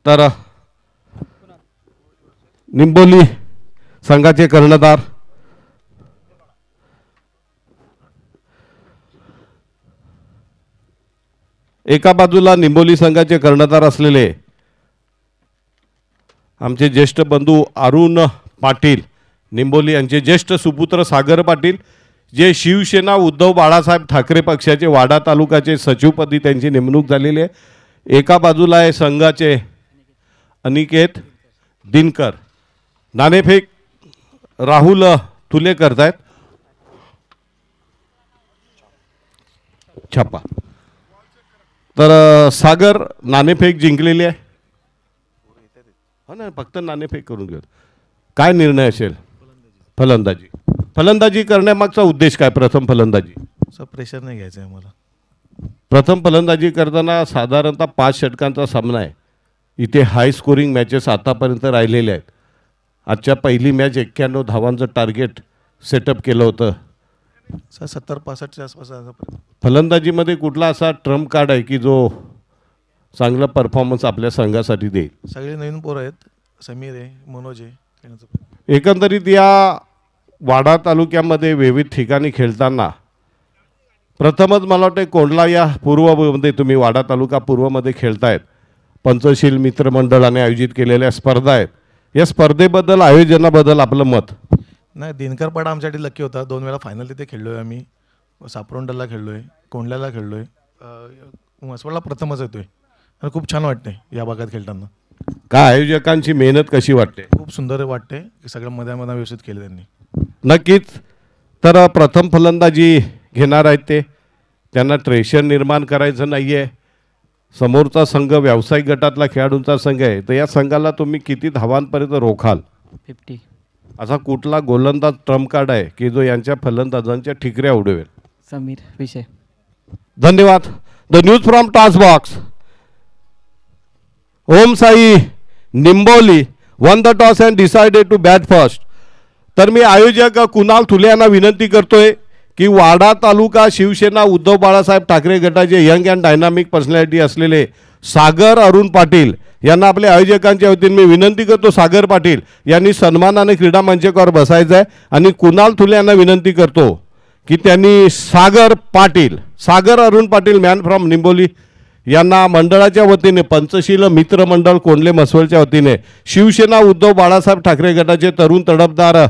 तर निंबोली संघाचे कर्णधार एका बाजूला निंबोली संघाचे कर्णधार असलेले आमचे ज्येष्ठ बंधू अरुण पाटील निंबोली यांचे ज्येष्ठ सुपुत्र सागर पाटील जे शिवसेना उद्धव बाळासाहेब ठाकरे पक्षाचे वाडा तालुक्याचे सचिवपदी त्यांची नेमणूक झालेली आहे। एका बाजूला आहे संघाचे अनिकेत दिनकर, नाणेफेक राहुल तुले करतायत, छापा। तर सागर नाणेफेक जिंकलेली आहे, हो ना, फक्त नाणेफेक करून घेऊ। काय निर्णय असेल? फलंदाजी करण्यामागचा उद्देश काय? प्रथम फलंदाजी प्रेशर नाही घ्यायचं आहे मला। प्रथम फलंदाजी करताना साधारणतः 5 षटकांचा सामना आहे। इथे हाय स्कोरिंग मॅचेस आतापर्यंत राहिलेले आहेत। आजच्या पहिली मॅच 91 धावांचं टार्गेट सेटअप केलं होतं। 70-65 आसपास। फलंदाजीमध्ये कुठला असा ट्रम्प कार्ड आहे की जो चांगला परफॉर्मन्स आपल्या संघासाठी देईल? सगळे नवीन पोरं आहेत, समीर आहे, मनोज आहे। एकंदरीत या वाडा तालुक्यामध्ये विविध ठिकाणी खेळताना प्रथमच मला वाटतं कोंडला या पूर्वमध्ये तुम्ही वाडा तालुका पूर्वमध्ये खेळतायत। पंचशील मित्रमंडळाने आयोजित केलेल्या स्पर्धा आहेत। या स्पर्धेबद्दल आयोजनाबद्दल आपलं मत? नाही, दिनकर पाडा आमच्यासाठी लकी होता। 2 वेळा फायनल तिथे खेळलो आहे आम्ही। सापरोंडला खेळलो आहे, कोंडल्याला खेळलो आहे, मसवडला प्रथमच येतोय आणि खूप छान वाटते या भागात खेळताना। काय आयोजकांची मेहनत कशी वाटते? खूप सुंदर वाटते की सगळं मध्ये व्यवस्थित केलं त्यांनी। नक्कीच। तर प्रथम फलंदाजी घेणार आहेत ते, त्यांना ट्रेशर निर्माण करायचं नाही आहे। समोरचा संघ व्यावसायिक गटातला खेळाडूंचा संघ आहे, तर या संघाला तुम्ही किती धावांपर्यंत रोखाल? 50। असा कुठला गोलंदाज ट्रम्प कार्ड आहे की जो यांच्या फलंदाजांच्या ठिकऱ्या उडवेल? समीर विषय। धन्यवाद। The news from toss box. Om Sai Nimboli won the toss and decided to bat first. तर मी आयोजक कुणाल थुले यांना विनंती करतोय की वाडा तालुका शिवसेना उद्धव बाळासाहेब ठाकरे गटाचे यंग अँड डायनामिक पर्सनॅलिटी असलेले सागर अरुण पाटील यांना आपल्या आयोजकांच्या वतीने मी विनंती करतो, सागर पाटील यांनी सन्मानाने क्रीडा मंचावर बसायचं आहे आणि कुणाल थुले यांना विनंती करतो की त्यांनी सागर अरुण पाटील मॅन फ्रॉम निंबोली यांना मंडळाच्या वतीने पंचशील मित्रमंडळ कोंडले मसवडच्या वतीने शिवसेना उद्धव बाळासाहेब ठाकरे गटाचे तरुण तडफदार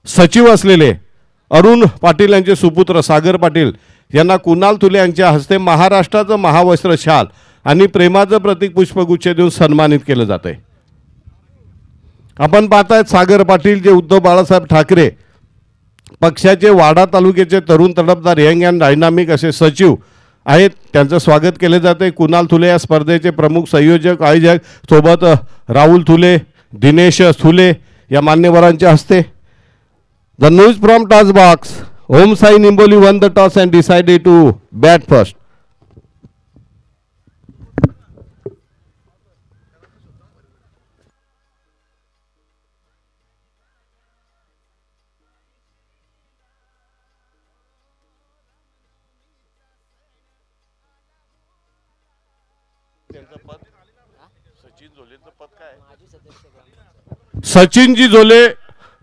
सचिव असलेले अरुण पाटील यांचे सुपुत्र सागर पाटील यांना कुणाल थुले यांच्या हस्ते महाराष्ट्राचं महावस्त्र शाल आणि प्रेमाचं प्रतीक पुष्पगुच्छ देऊन सन्मानित केलं जात आहे। आपण पाहतायत सागर पाटील जे उद्धव बाळासाहेब ठाकरे पक्षाचे वाडा तालुक्याचे तरुण तडफदार यंग अँड डायनामिक असे सचिव आहेत, त्यांचं स्वागत केले जाते। कुणाल थुले या स्पर्धेचे प्रमुख संयोजक आयोजक, सोबत राहुल थुले, दिनेश थुले या मान्यवरांच्या हस्ते। The news from toss box. Om Sai Nimboli won the toss and decided to bat first. सचिनजी झोले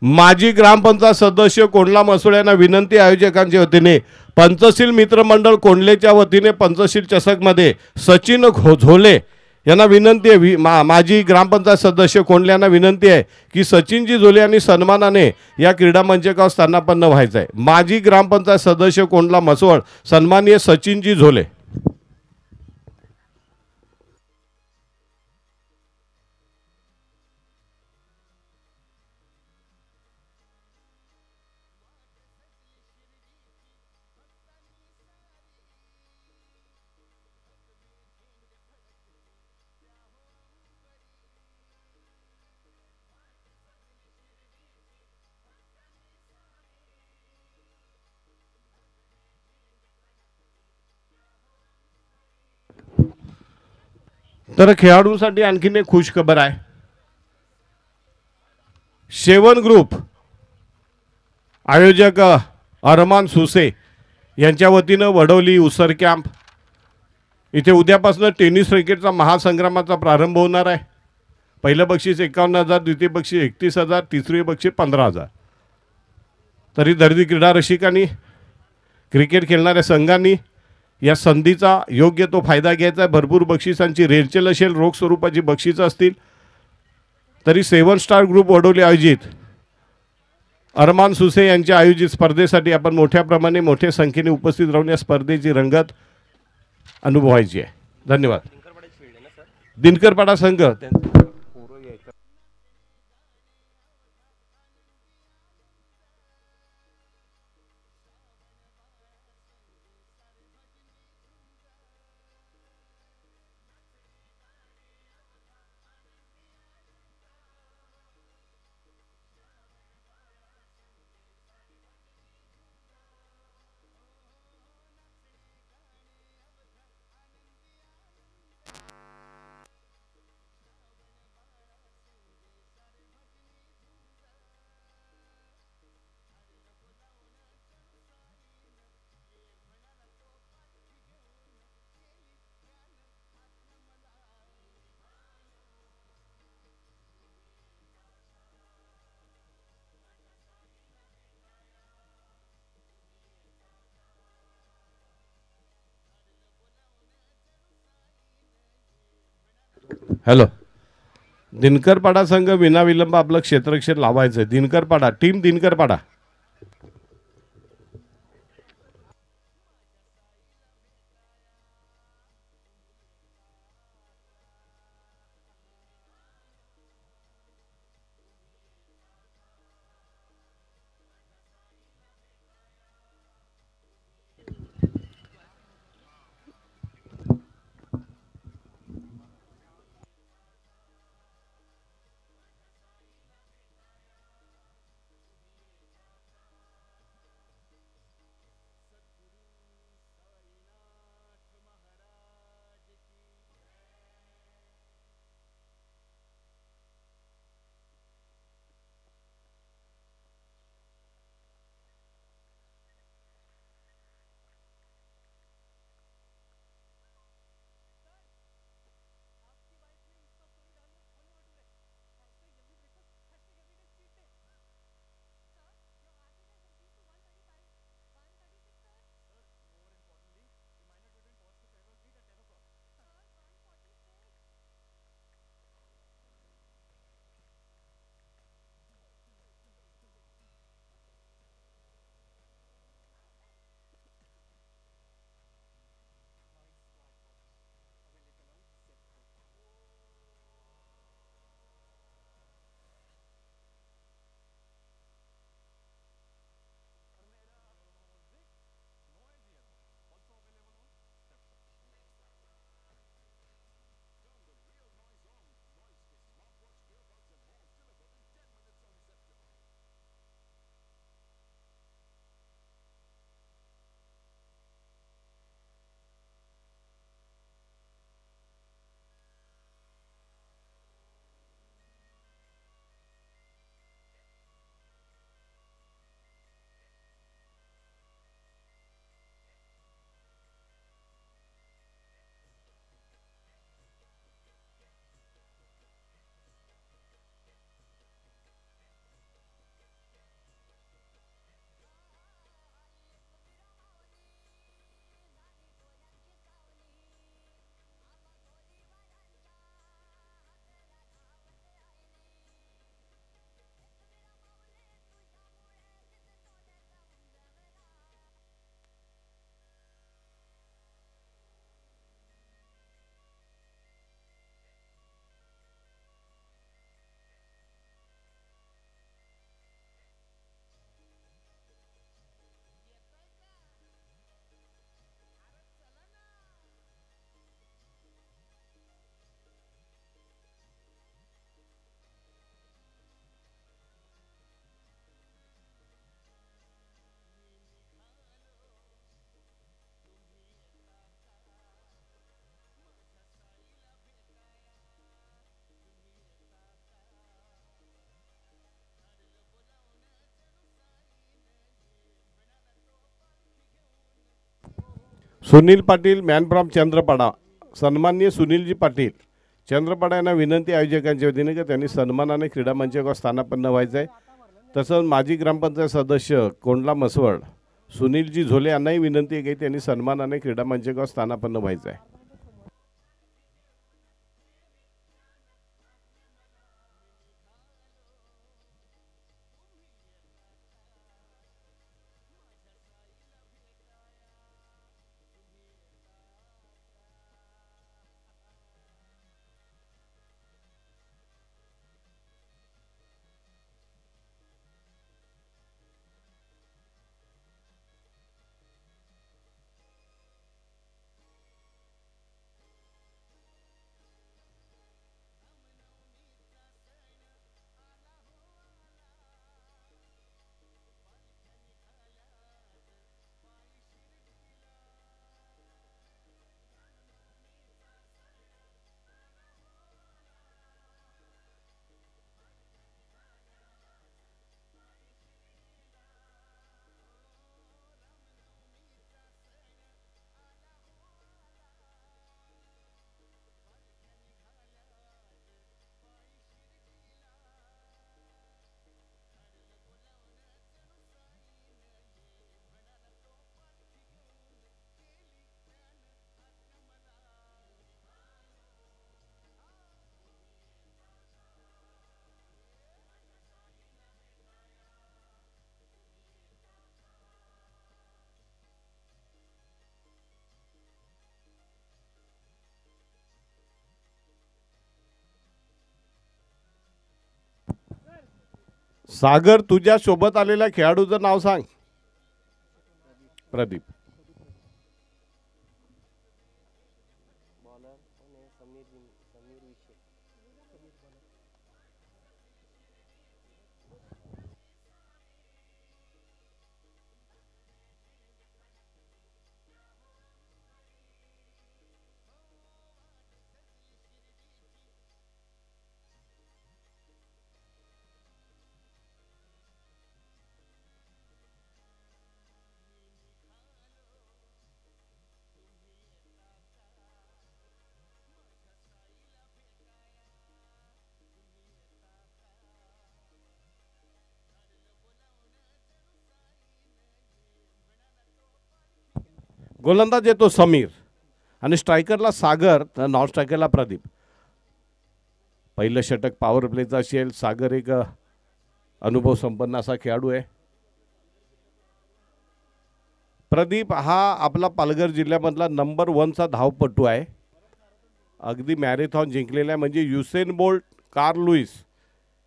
माजी ग्रामपंचायत सदस्य कोंडला मसोड यांना विनंती आयोजकांच्या वतीने पंचशील मित्रमंडळ कोंडलेच्या वतीने पंचशील चषकमध्ये सचिन झोले यांना विनंती आहे, माजी ग्रामपंचायत सदस्य कोंडले यांना विनंती आहे की सचिनजी झोले यांनी सन्मानाने या क्रीडा मंचावर स्थानापन्न व्हायचं आहे। माजी ग्रामपंचायत सदस्य कोंडला मसवड सन्माननीय सचिनजी झोले। तर खेळाडूंसाठी आणखीन एक खुश खबर आहे। शेवन ग्रुप आयोजक अरमान सुसे यांच्या वतीने वडवली उसर कॅम्प इथे उद्यापासून टेनिस रॅकेटचा महासंग्रामाचा प्रारंभ होणार आहे. पहिलं बक्षीस 51,000, द्वितीय बक्षीस 31,000, तिसरे बक्षीस 15,000. तरी दर्दी क्रीडा रसिकांनी, क्रिकेट खेळणाऱ्या संघांनी या संधीचा योग्य तो फायदा घ्यायचा आहे. भरपूर बक्षिसांची रेलचेल असेल, रोख स्वरूपाची बक्षिसं असतील. तरी 7 स्टार ग्रुप वडोली आयोजित अरमान सुसे यांच्या आयोजित स्पर्धेसाठी आपण मोठ्या प्रमाणे मोठ्या संख्येने उपस्थित राहून या स्पर्धेची रंगत अनुभवायची आहे. धन्यवाद. दिनकरपाडा संघ हॅलो. दिनकरपाडा संघ विनाविलंब आपलं क्षेत्ररक्षण लावायचं आहे. Dinkarpada team Dinkarpada. Sunil Patil man from Chandrapada. सन्माननीय सुनीलजी पाटील चंद्रपाडा यांना विनंती आयोजकांच्या वतीने की त्यांनी सन्मानाने क्रीडा मंचावर स्थानापन्न व्हायचं आहे. तसंच माजी ग्रामपंचायत सदस्य कोंडला मसवड सुनीलजी झोले यांनाही विनंती आहे की त्यांनी सन्मानाने क्रीडा मंचावर स्थानापन्न व्हायचं आहे. सागर, तुझ्या सोबत आलेल्या खेळाडूचं नाव सांग. प्रदीप. गोलंदाज येतो समीर आणि स्ट्रायकरला सागर, नॉन स्ट्रायकरला प्रदीप. पहिलं षटक पॉवर प्लेचं असेल. सागर एक अनुभव संपन्न असा खेळाडू आहे. प्रदीप हा आपला पालघर जिल्ह्यामधला नंबर 1चा धावपटू आहे. अगदी मॅरेथॉन जिंकलेला आहे. म्हणजे युसेन बोल्ट, कार्ल लुईस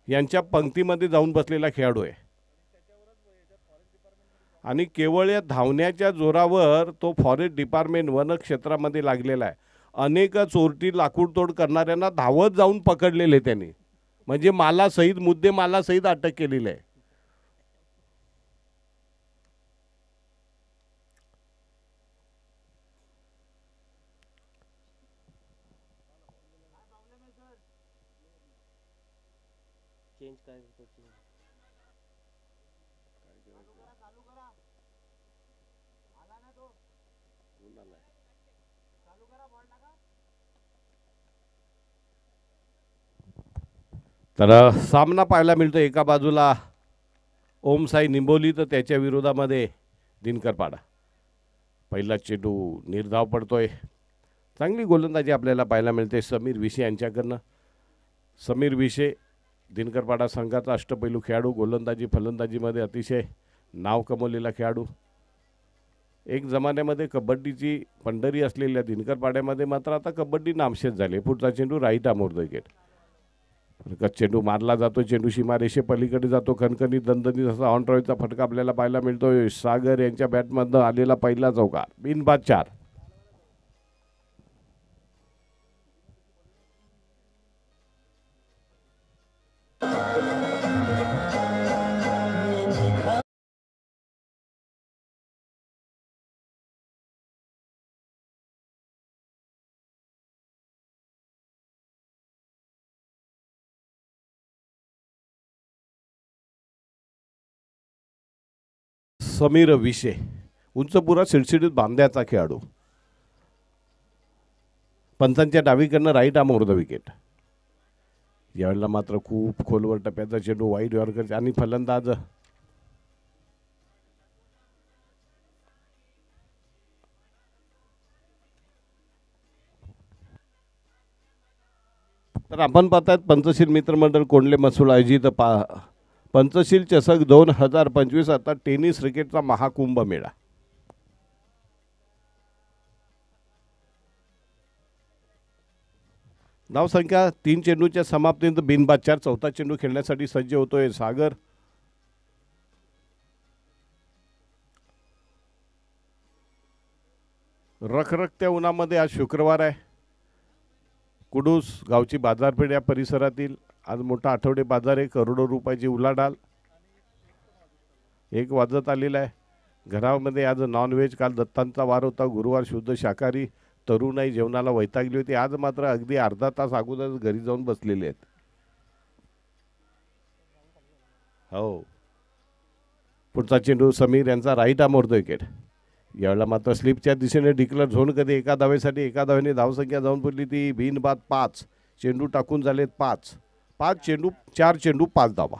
यांच्या पंक्तीमध्ये जाऊन बसलेला खेळाडू आहे. आणि केवळ या धावण्याच्या जोरावर तो फॉरेस्ट डिपार्टमेंट वन क्षेत्रामध्ये लागलेला आहे. अनेक चोरटी लाकूडतोड करणाऱ्यांना धावत जाऊन पकडलेले त्यांनी. म्हणजे मालासहित, मुद्दे मालासहित अटक केलेली आहे. तर सामना पाहायला मिळतो. एका बाजूला ओम साई निंबोली तर त्याच्या विरोधामध्ये दिनकर पाडा. पहिला चेंडू निर्धाव पडतोय. चांगली गोलंदाजी आपल्याला पाहायला मिळते समीर विशे यांच्याकडनं. समीर विशे दिनकर पाडा संघाचा अष्टपैलू खेळाडू. गोलंदाजी फलंदाजीमध्ये अतिशय नाव कमवलेला खेळाडू. एक जमान्यामध्ये कबड्डीची पंढरी असलेल्या दिनकर पाड्यामध्ये मात्र आता कबड्डी नामशेष झाली. पुढचा चेंडू राईट आमोर विकेट. चेंडू मारला जातो. चेंडू सीमारेषे पलीकडे जातो. खणखणी दणदणीत असा ऑन ड्राईव्हचा फटका आपल्याला पाहायला मिळतोय. सागर यांच्या बॅटमधनं आलेला पहिला चौकार. बिनबाद 4. समीर विशे उंच पुरा सिडसिडीत बांध्याचा खेळाडू. पंचांच्या डावीकडनं right arm over the wicket. यावेळेला मात्र खूप खोलवर टप्प्याचा चेंडू वाईड यॉर्कर आणि फलंदाज तर आपण पाहतात पंचशील मित्रमंडळ कोंडले मसूळ आयोजित पंचशील चषक 2025 आता टेनिस क्रिकेटचा महाकुंभ मेळा. धावसंख्या 3 चेंडूच्या समाप्तीनंतर बिनबाद 4 चौथा चेंडू खेळण्यासाठी सज्ज होतोय सागर. रखरखत्या उन्हामध्ये आज शुक्रवार आहे. कुडूस गावची बाजारपेठ या परिसरातील आज मोठा आठवडे बाजार आहे. करोडो रुपयाची उलाढाल 1 वाजत आलेला आहे. घरामध्ये आज नॉनव्हेज, काल दत्तांचा वार होता, गुरुवार शुद्ध शाकाहारी. तरुणाई जेवणाला वैतागली होती. आज मात्र अगदी अर्धा तास अगोदर घरी जाऊन बसलेले आहेत. हो, पुढचा चेंडू समीर यांचा right arm over the wicket. यावेळेला मात्र स्लिपच्या दिशेने डिक्लेअर झोन कधी एका धावेसाठी एका धावेने धावसंख्या जाऊन पडली ती बिनबाद 5. चेंडू टाकून झालेत 5 चेंडू 4 चेंडू 5 धावा.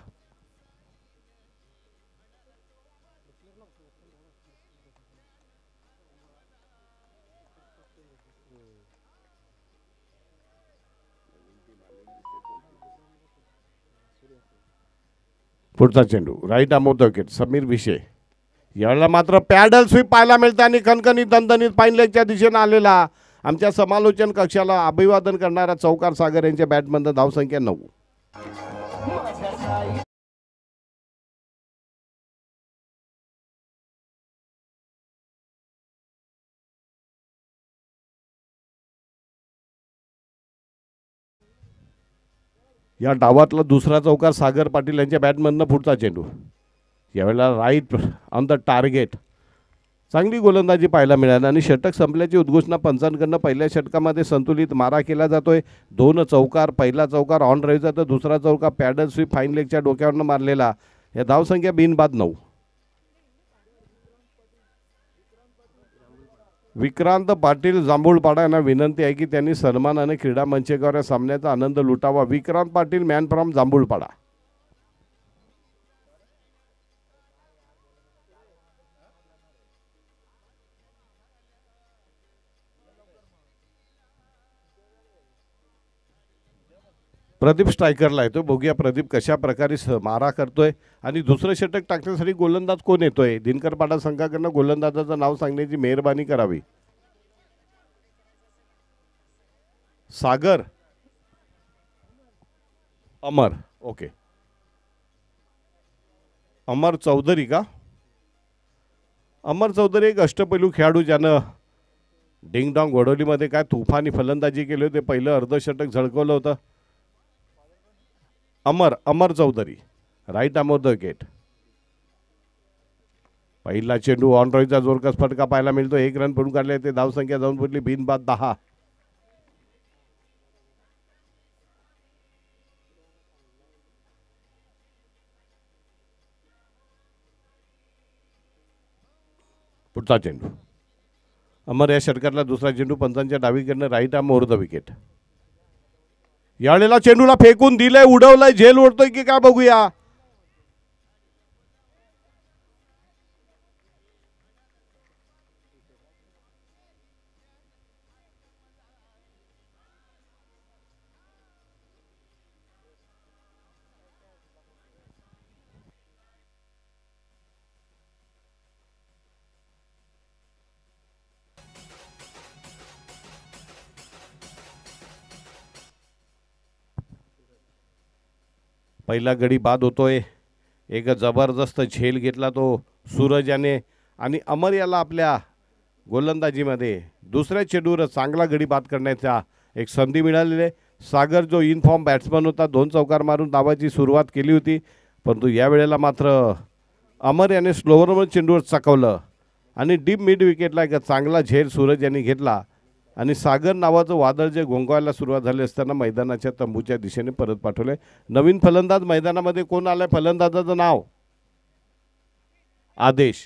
पुढचा चेंडू right arm over the wicket Sameer विषय. यावेळेला मात्र पॅडल स्वीप पाहायला मिळते आणि खणखणीत दणदणीत फाईन लेगच्या दिशेने आलेला आमच्या समालोचन कक्षाला अभिवादन करणारा चौकार सागर यांच्या बॅटमधून धावसंख्या 9. या डावातला दुसरा चौकार सागर पाटील यांच्या बॅटमधनं पुढचा चेंडू. यावेळेला राईट ऑन द टार्गेट. चांगली गोलंदाजी पाहायला मिळाली आणि षटक संपल्याची उद्घोषणा पंचांकडनं पहिल्या षटकामध्ये संतुलित मारा केला जातोय. 2 चौकार, पहिला चौकार ऑन ड्राईव्हचा तर दुसरा चौकार पॅडल स्वीप फाईन लेगच्या डोक्यावरनं मारलेला. या धावसंख्या बिनबाद 9. विक्रांत पाटील जांभूळपाडा यांना विनंती आहे की त्यांनी सन्मानाने क्रीडा मंचकावर या सामन्याचा आनंद लुटावा. Vikrant Patil man from Jambhulpada. प्रदीप स्ट्रायकरला येतो. बघूया प्रदीप कशा प्रकारे मारा करतोय आणि दुसरं षटक टाकण्यासाठी गोलंदाज कोण येतोय. दिनकरपाडा संघाकडनं गोलंदाजाचं नाव सांगण्याची मेहरबानी करावी. सागर अमर. ओके, अमर चौधरी का? अमर चौधरी एक अष्टपैलू खेळाडू ज्यानं डिंगडॉंग घोडवलीमध्ये काय तुफानी फलंदाजी केली होती. पहिलं अर्धशतक झळकवलं होतं. Amar Chaudhari right arm over the wicket. पहिला चेंडू ऑन रॉयचा जोरकस फटका पाहायला मिळतो. 1 रन पडून काढले ते धावसंख्या जाऊन पडली बिनबाद 10. पुढचा चेंडू अमर या षटकातला दुसरा चेंडू पंचांच्या डावीकडनं right arm over the wicket. यावेळेला चेंडूला फेकून दिलंय, उडवलंय, झेल ओढतोय की काय बघूया. पहिला गडी बाद होतोय. एक जबरदस्त झेल घेतला तो सूरज याने आणि अमर याला आपल्या गोलंदाजीमध्ये दुसऱ्या चेंडूवर चांगला गडी बाद करण्याचा एक संधी मिळालेली आहे. सागर जो इनफॉर्म बॅट्समन होता 2 चौकार मारून धावाची सुरुवात केली होती, परंतु यावेळेला मात्र अमर याने स्लोवरवर चेंडूवर चकवलं आणि डीप मिड विकेटला एक चांगला झेल सूरज यांनी घेतला आणि सागर नावाचं वादळ जे घोंगवायला सुरुवात झाली असताना मैदानाच्या तंबूच्या दिशेने परत पाठवले. नवीन फलंदाज मैदानामध्ये कोण आलाय? फलंदाजाचं नाव आदेश.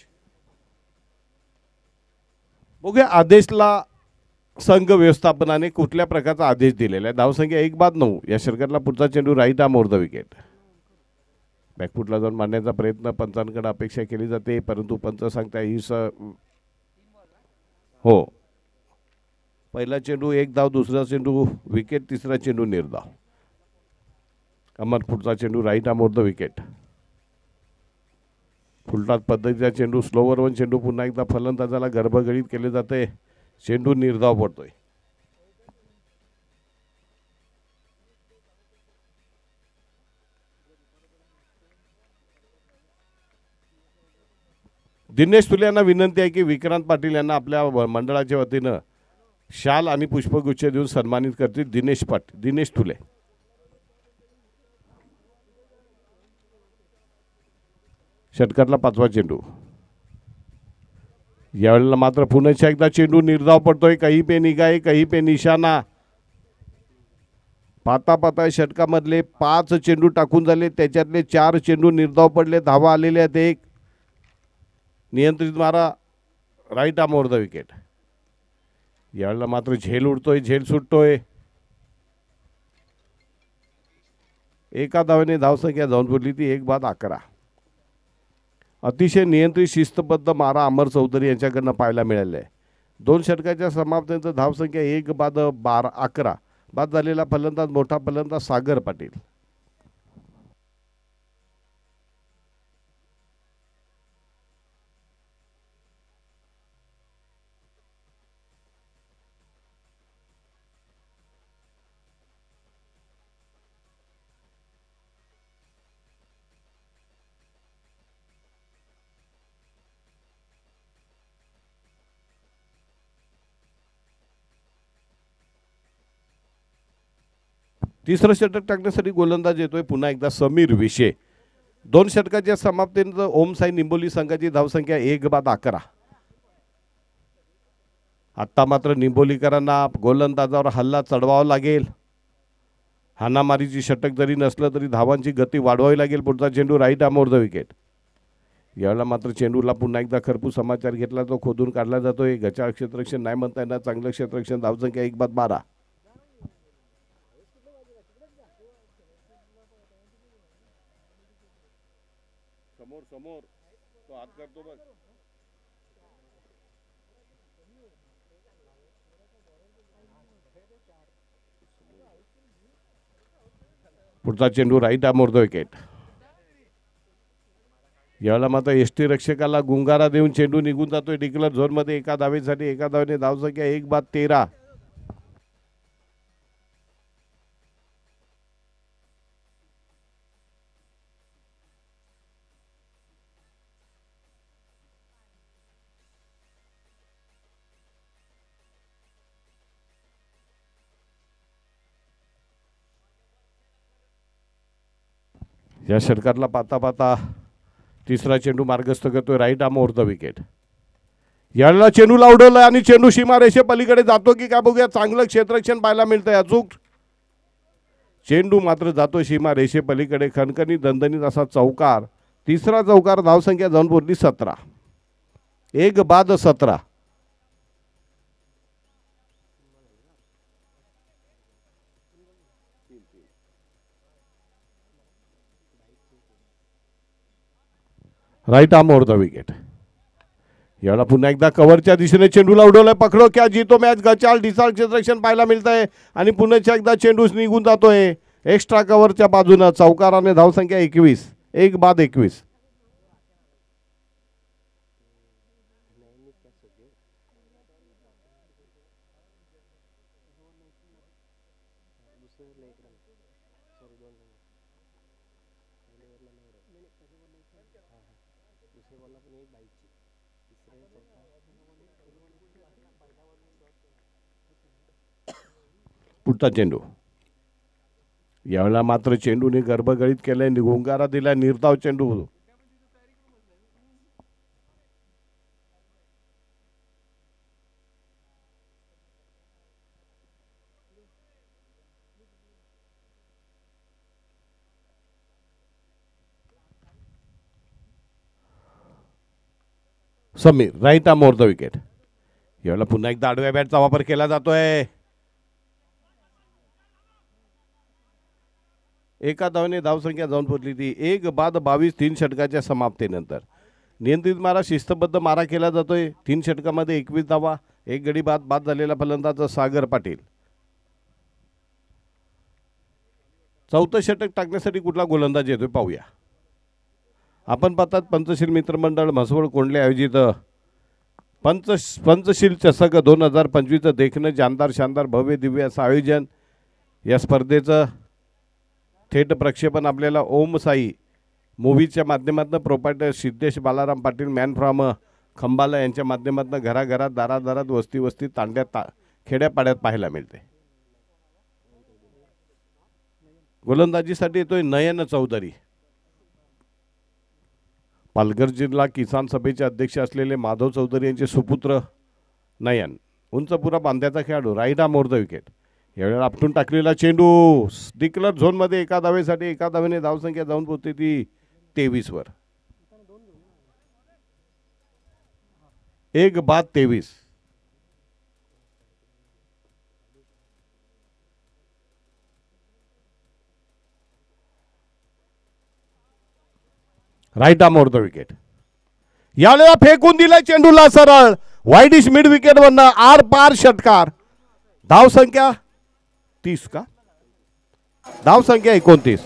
बघूया आदेशला संघ व्यवस्थापनाने कुठल्या प्रकारचा आदेश दिलेला आहे. धावसंख्या 1-9 या षटकातला पुढचा चेंडू right arm over the wicket. बॅकफुटला जाऊन मारण्याचा प्रयत्न पंचांकडे अपेक्षा केली जाते, परंतु पंच सांगता ही हो, पहिला चेंडू 1 धाव, दुसरा चेंडू विकेट, तिसरा चेंडू निर्धाव. अमर पुढचा चेंडू right arm over the wicket. फुलटात पद्धतीचा चेंडू स्लोवर वन चेंडू पुन्हा एकदा फलंदाजाला गर्भगडीत केले जाते. चेंडू निर्धाव पडतोय. दिनेश तुले यांना विनंती आहे की विक्रांत पाटील यांना आपल्या मंडळाच्या वतीनं शाल आणि पुष्पगुच्छ देऊन सन्मानित करतील. दिनेश तुले. षटकातला 5वा चेंडू. यावेळेला मात्र पुन्हा एकदा चेंडू निर्धाव पडतोय. कहीं पे निगाह कहीं पे निशाणा. पाता षटकामधले 5 चेंडू टाकून झाले, त्याच्यातले 4 चेंडू निर्धाव पडले. धावा आलेले आहेत. एक नियंत्रित मारा right arm over the wicket. यावेळेला मात्र झेल उडतोय, झेल सुटतोय. एका धावेने धावसंख्या जाऊन पडली ती 1-11. अतिशय नियंत्रित शिस्तबद्ध मारा अमर चौधरी यांच्याकडनं पाहायला मिळाले आहे. 2 षटकाच्या समाप्तीनंतर धावसंख्या 1-11. बाद झालेला फलंदाज मोठा फलंदाज सागर पाटील. तिसरं षटक टाकण्यासाठी गोलंदाज येतोय पुन्हा एकदा समीर विशे. 2 षटकाच्या समाप्तीनंतर ओम साई निंबोली संघाची धावसंख्या 1-11. आत्ता मात्र निंबोलीकरांना गोलंदाजावर हल्ला चढवावा लागेल. हाणामारीची षटक जरी नसलं तरी धावांची गती वाढवावी लागेल. पुढचा चेंडू right arm over the wicket. यावेळेला मात्र चेंडूला पुन्हा एकदा खरपूस समाचार घेतला, तो खोदून काढला जातोय. गचाळ क्षेत्ररक्षण नाही म्हणता येणार, चांगलं क्षेत्ररक्षण. धावसंख्या 1-12. समोर तो हात करतो बघ. पुढचा चेंडू right arm over the wicket. यावेळेला मात्र एसटी रक्षकाला गुंगारा देऊन चेंडू निघून जातोय डिक्लर झोनमध्ये. एका धावेसाठी एका धावेने धावसंख्या 1-13. या षटकातला पाता तिसरा चेंडू मार्गस्थ करतोय right arm over the wicket. याला चेंडूला उडवलाय आणि चेंडू सीमा रेषे पलीकडे जातो की काय बघूया. चांगलं क्षेत्ररक्षण पाहायला मिळतंय. अचूक चेंडू मात्र जातो सीमा रेषे पलीकडे. खणखणीत दणदणीत असा चौकार. तिसरा चौकार. धावसंख्या जाऊन पोहोचली 17. 1-17. Right arm over the wicket. याला पुन्हा एकदा कव्हरच्या दिशेने चेंडूला उडवलाय. पकडो क्या जीतो मॅच. गचाळ ढिसाळ क्षेत्ररक्षण पाहायला मिळत आहे आणि पुन्हा एकदा चेंडू निघून जातोय एक्स्ट्रा कव्हरच्या बाजूनं. चौकाराने धावसंख्या 21. 1-21. पुढचा चेंडू. यावेळेला मात्र चेंडूने गर्भगळीत केलंय. गुंगारा दिलाय. निर्धाव चेंडू. Sameer right arm over the wicket. यावेळेला पुन्हा एकदा आडव्या बॅटचा वापर केला जातोय. एका धावेने धावसंख्या जाऊन पोहोचली ती 1 बाद 22 3 षटकाच्या समाप्तीनंतर. नियंत्रित मारा शिस्तबद्ध मारा केला जातोय. 3 षटकामध्ये 21 धावा. 1 गडी बाद झालेला फलंदाज सागर पाटील. चौथं षटक टाकण्यासाठी कुठला गोलंदाज येतोय पाहूया. आपण पाहतात पंचशील मित्रमंडळ म्हसवड कोंडले आयोजित पंचशील चषक 2025 देखणं जानदार शानदार भव्य दिव्य असं आयोजन. या स्पर्धेचं थेट प्रक्षेपण आपल्याला ओम साई मूवीच्या माध्यमातून प्रोपायटर सिद्धेश बालाराम पाटील मॅन फ्रॉम खंबाला यांच्या माध्यमातून घराघरात दारादारात वस्ती वस्ती तांड्यात खेड्यापाड्यात पाहायला मिळते. गोलंदाजीसाठी येतोय नयन चौधरी. पालघर जिल्हा किसान सभेचे अध्यक्ष असलेले माधव चौधरी यांचे सुपुत्र नयन. उंचपुरा बांध्याचा खेळाडू right arm over the wicket. यावेळेला आपटून टाकलेला चेंडू डिक्लर झोनमध्ये एका धावेसाठी एका धावेने धावसंख्या जाऊन पोहोचते ती 23 वर. 1 बाद 23. Right arm over the wicket. यावेळेला फेकून दिला चेंडूला सरळ वाईडिश मिड विकेट वरनं आर पार षटकार. धावसंख्या 30 का धावसंख्या 29.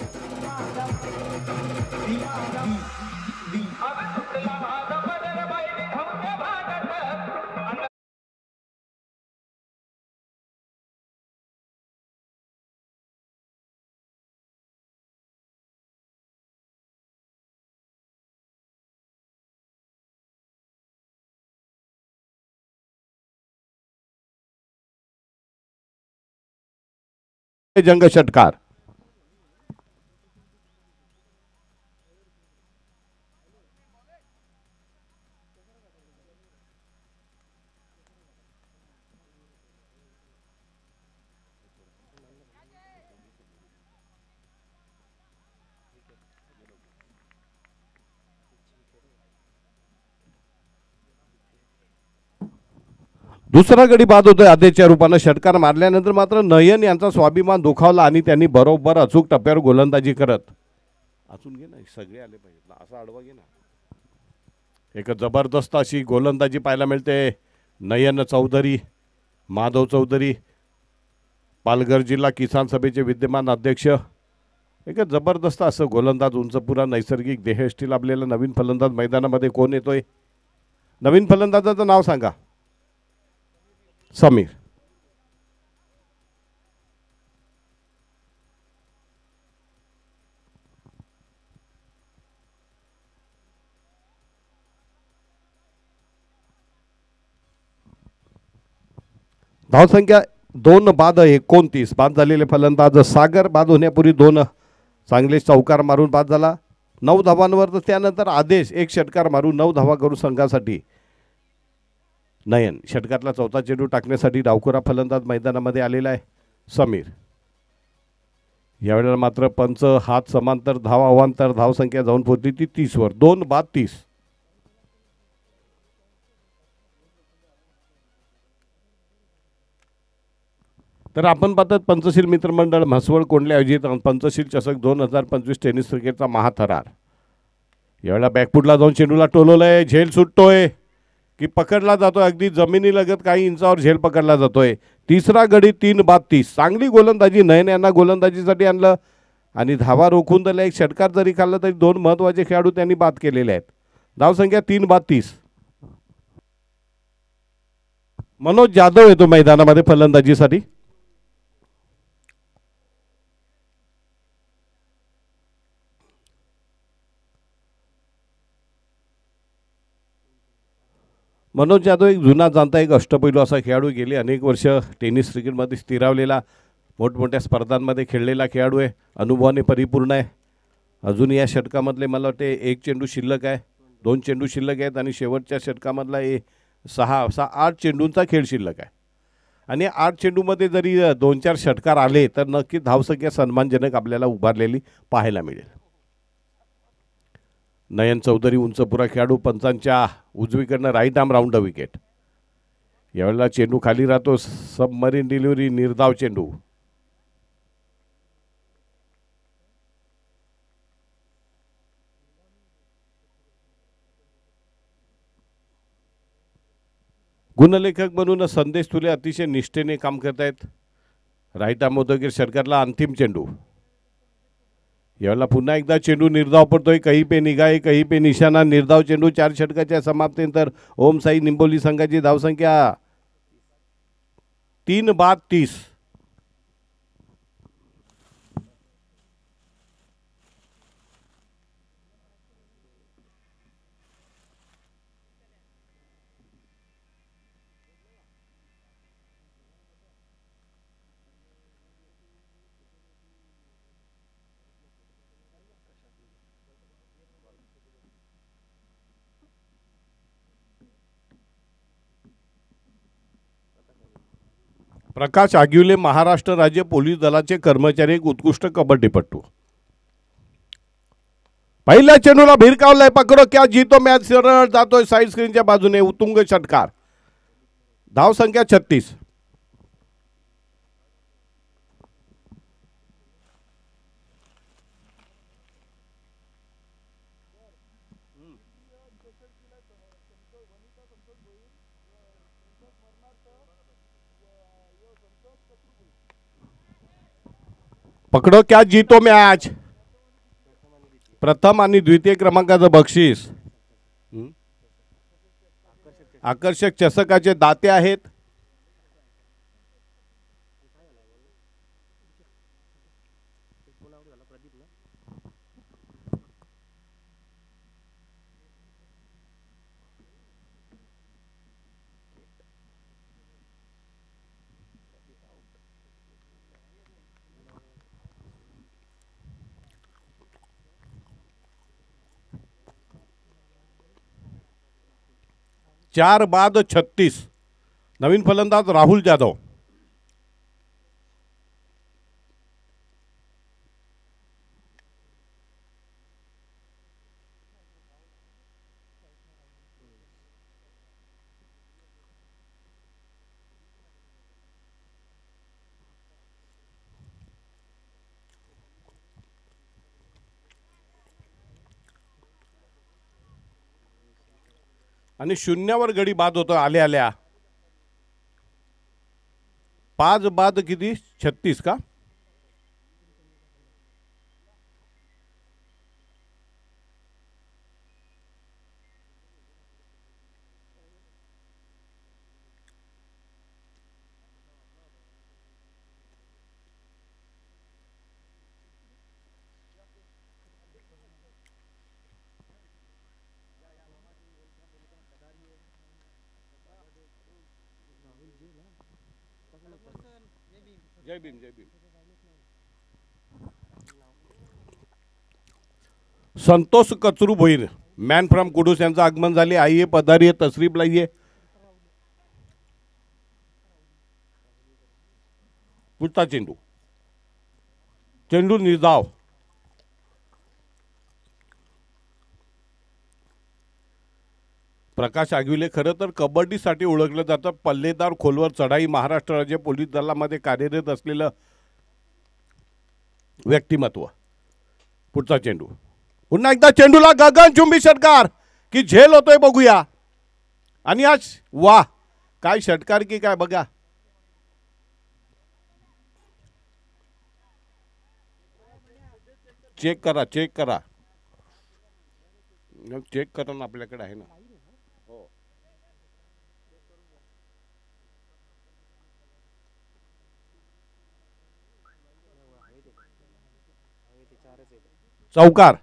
जंग षटकार. दुसरा गडी बाद होतोय आदेशच्या रूपानं. षटकार मारल्यानंतर मात्र नयन यांचा स्वाभिमान दुखावला आणि त्यांनी बरोबर अचूक टप्प्यावर गोलंदाजी करत अचून घे ना सगळे आले पाहिजे ना असा आडवा घे ना. एक जबरदस्त अशी गोलंदाजी पाहायला मिळते. नयन चौधरी माधव चौधरी पालघर जिल्हा किसान सभेचे विद्यमान अध्यक्ष. एक जबरदस्त असं गोलंदाज उंचपुरा नैसर्गिक देहयष्टी लाभलेला नवीन फलंदाज मैदानामध्ये कोण येतोय. नवीन फलंदाजाचं नाव सांगा. समीर. धावसंख्या 2 बाद 29. बाद झालेले फलंदाज सागर. बाद होण्यापूर्वी 2 चांगले चौकार मारून बाद झाला 9 धावांवर. त्यानंतर आदेश 1 षटकार मारून 9 धावा करू संघासाठी. नयन षटकातला चौथा चेंडू टाकण्यासाठी डावखुरा फलंदाज मैदानामध्ये आलेला आहे समीर. यावेळेला मात्र पंच हात समांतर धाव अवांतर धावसंख्या जाऊन पोहोचली ती 30 वर. 2 बाद 30. तर आपण पाहतात पंचशील मित्रमंडळ म्हसवड कोंडले आयोजित पंचशील चषक 2025 टेनिस क्रिकेटचा महाथरार. यावेळेला बॅकफुटला जाऊन चेंडूला टोलवलंय. झेल सुटतोय की पकडला जातोय. अगदी जमिनीलगत काही इंचावर झेल पकडला जातोय. तिसरा गडी 3 बाद 30. चांगली गोलंदाजी नयन यांना गोलंदाजीसाठी आणलं आणि धावा रोखून दिल्या. 1 षटकार जरी खाल्ला तरी 2 महत्त्वाचे खेळाडू त्यांनी बाद केलेले आहेत. धावसंख्या 3 बाद 30. मनोज जाधव येतो मैदानामध्ये फलंदाजीसाठी. मनोज जाधव एक जुना जाणता एक अष्टपैलू असा खेळाडू. गेले अनेक वर्ष टेनिस क्रिकेटमध्ये स्थिरावलेला मोठमोठ्या स्पर्धांमध्ये खेळलेला खेळाडू आहे. अनुभवाने परिपूर्ण आहे. अजून या षटकामधले मला वाटते 1 चेंडू शिल्लक आहे. 2 चेंडू शिल्लक आहेत आणि शेवटच्या षटकामधला 8 चेंडूंचा खेळ शिल्लक आहे. आणि 8 चेंडूमध्ये जरी 2-4 षटकार आले तर नक्की धावसंख्या सन्मानजनक आपल्याला उभारलेली पाहायला मिळेल. नयन चौधरी उंचपुरा खेळाडू पंचांच्या उजवीकडनं right arm round the wicket. यावेळेला चेंडू खाली राहतो. सबमरीन डिलिव्हरी, निर्धाव चेंडू. गुणलेखक म्हणून संदेश तुले अतिशय निष्ठेने काम करतायत. राईट आर्म उदगीर षटकातला अंतिम चेंडू. यावेळेला पुन्हा एकदा चेंडू निर्धाव पडतोय. कहीं पे निगाहे कहीं पे निशाणा. निर्धाव चेंडू. 4 षटकाच्या समाप्तीनंतर ओम साई निंबोली संघाची धावसंख्या 3/30. प्रकाश आगिवले महाराष्ट्र राज्य पोलीस दलाचे कर्मचारी, एक उत्कृष्ट कबड्डीपटू. पहिल्या चेंडूला भिरकावलाय. पकडो क्या जीतो मॅच. सरळ जातोय साईड स्क्रीनच्या बाजूने. उत्तुंग षटकार. धावसंख्या 36. पकडो क्या जीतो मॅच. प्रथम आणि द्वितीय क्रमांकाचं बक्षीस. आकर्षक चषकाचे दाते आहेत. चार बाद 36. नवीन फलंदाज राहुल जाधव. आणि शून्यावर गडी बाद होतो आल्या आल्या. 5 बाद किती 36 का. जय भीम जय भीम. संतोष कचरू भोईर, मॅन फ्रॉम कुडूस यांचं आगमन झाले. आइए पधारिए, तशरीफ लाइए. पुढचा चेंडू. चेंडू निर्धाव. प्रकाश आगिवले खरं तर कबड्डीसाठी ओळखलं जातं. पल्लेदार खोलवर चढाई. महाराष्ट्र राज्य पोलीस दलामध्ये कार्यरत असलेलं व्यक्तिमत्व. पुढचा चेंडू. पुन्हा एकदा चेंडूला गगनचुंबी षटकार की झेल होतोय बघूया. आणि आज वा काय षटकार की काय बघा. चेक करा चेक करा चेक करा ना, आपल्याकडे आहे ना. चौकार.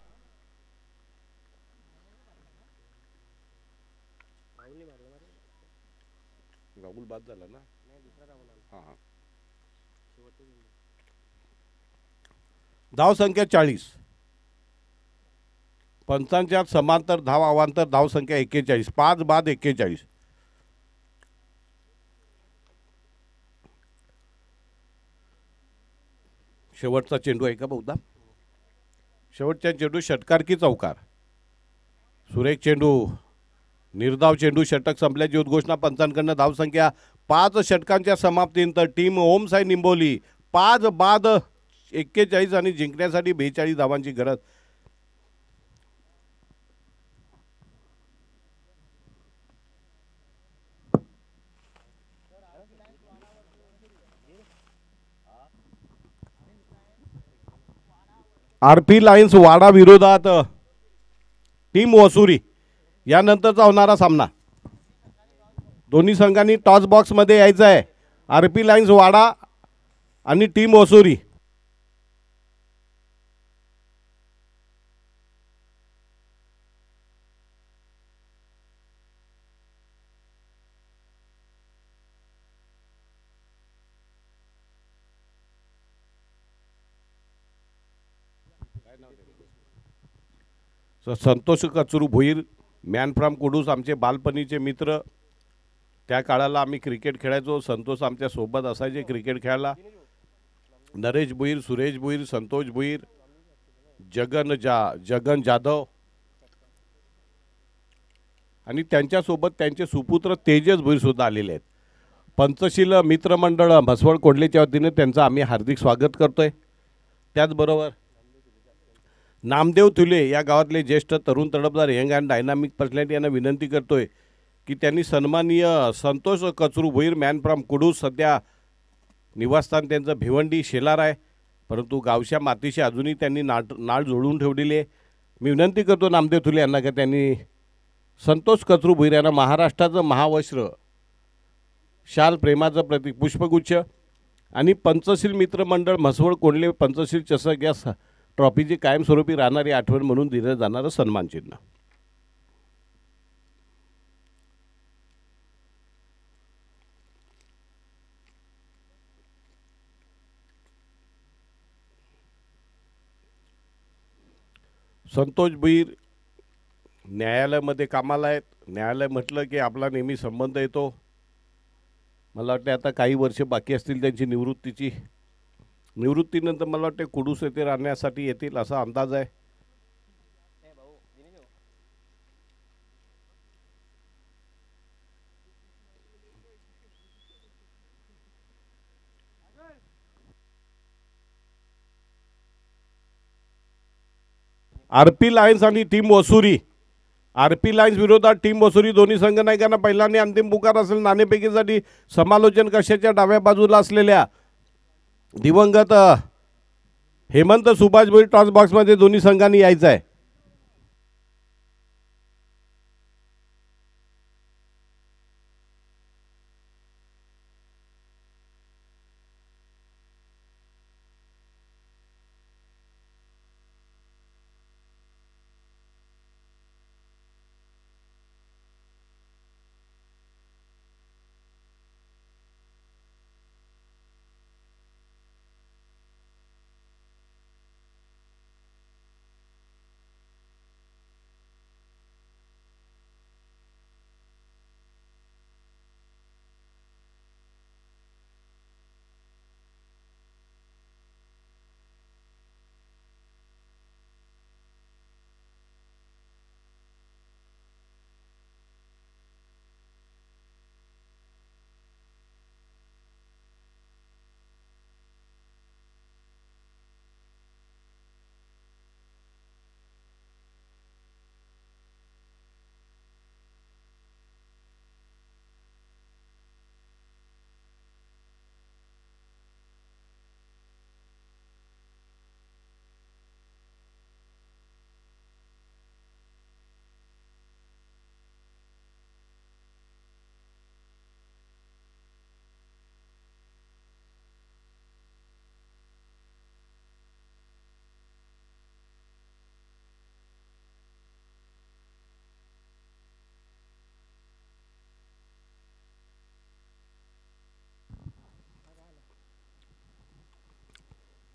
राहुल बाद झाला ना. हा. धाव संख्या 40. पंचांच्या समांतर धाव अवांतर धाव संख्या 41. 5 बाद 41. शेवटचा चेंडू आहे का बहुधा. शेवटच्या चेंडू षटकार की चौकार. सुरेख चेंडू निर्धाव चेंडू षटक संपल्याची उद्घोषणा पंचांकडनं. धावसंख्या 5 षटकांच्या समाप्तीनंतर टीम ओमसाई निंबोली 5 बाद 41 आणि जिंकण्यासाठी 42 धावांची गरज. आरपी लायन्स वाडा विरोधात टीम वसुरी यानंतरचा होणारा सामना. दोन्ही संघांनी टॉस बॉक्समध्ये यायचं आहे. आरपी लायन्स वाडा आणि team Vasuri. Santosh Kachru Bhoir, man from Kudus, आमचे बालपणीचे मित्र. त्या काळाला आम्ही क्रिकेट खेळायचो. संतोष आमच्या सोबत असायचे क्रिकेट खेळायला. नरेश भोईर, सुरेश भोईर, संतोष भोईर, जगन जाधव आणि त्यांच्यासोबत त्यांचे सुपुत्र तेजस भोईर सुद्धा आलेले आहेत. पंचशील मित्रमंडळ म्हसवड कोंडलेच्या वतीने त्यांचं आम्ही हार्दिक स्वागत करतोय. त्याचबरोबर नामदेव तुले या गावातले ज्येष्ठ तरुण तडफदार यंग अँड डायनामिक पर्सनॅलिटी यांना विनंती करतोय की त्यांनी सन्माननीय संतोष कचरू भोईर, मॅन फ्रॉम कुडूस, सध्या निवासस्थान त्यांचं भिवंडी शेलार आहे, परंतु गावच्या मातीशी अजूनही त्यांनी नाळ जोडून ठेवलेली आहे. मी विनंती करतो नामदेव तुले यांना की त्यांनी संतोष कचरू भोईर यांना महाराष्ट्राचं महावस्त्र, शाल, प्रेमाचं प्रतीक, पुष्पगुच्छ आणि पंचशील मित्रमंडळ म्हसवड कोंडले पंचशील चषक या ट्रॉफीची कायमस्वरूपी राहणारी आठवण म्हणून दिलं जाणारं सन्मानचिन्ह. संतोष भोईर न्यायालयामध्ये कामाला आहेत. न्यायालय म्हटलं की आपला नेहमी संबंध येतो. मला वाटते आता काही वर्ष बाकी असतील त्यांची निवृत्तीची. निवृत्तीनंतर मला वाटते कुडूस येथे राहण्यासाठी येतील असा अंदाज आहे. आरपी लायन्स आणि टीम वसुरी. आरपी लायन्स विरोधात टीम वसुरी. दोन्ही संघ नायकांना पहिला आणि अंतिम पुकार असेल. नाणेफेकीसाठी समालोचन कशाच्या डाव्या बाजूला असलेल्या दिवंगत हेमंत सुभाष भोईर टॉस बॉक्समध्ये दोन्ही संघांनी यायचं आहे.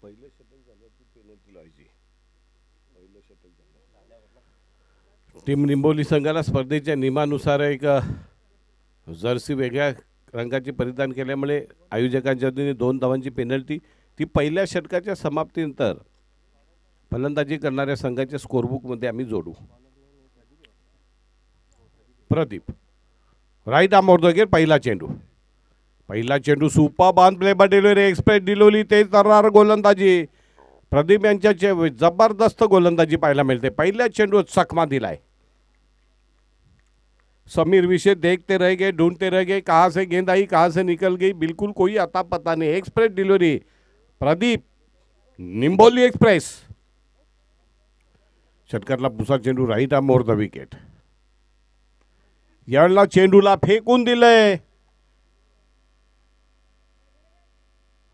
पहिलं षटक झालं की पेनल्टी लावायची. पहिलं षटक झालं. टीम निंबोली संघाला स्पर्धेच्या नियमानुसार एक जर्सी वेगळ्या रंगाची परिधान केल्यामुळे आयोजकांच्या वतीने 2 धावांची पेनल्टी. ती पहिल्या षटकाच्या समाप्तीनंतर फलंदाजी करणाऱ्या संघाच्या स्कोरबुकमध्ये आम्ही जोडू. Pradeep right arm off the wicket. पहिला चेंडू super bounce play but delivery express delivery ते तर्रार गोलंदाजी. प्रदीप यांच्या जबरदस्त गोलंदाजी पाहायला मिळते. पहिल्या चेंडू चकमा दिलाय. समीर विषय देखते रह गए, ढूंढते रह गए, कहाँ से गेंद आई कहाँ से निकल गई, बिल्कुल कोई अता पता नहीं. Express delivery Pradeep Nimboli express. षटकातला पुसा चेंडू right arm over the wicket. यावेळेला चेंडूला फेकून दिलंय.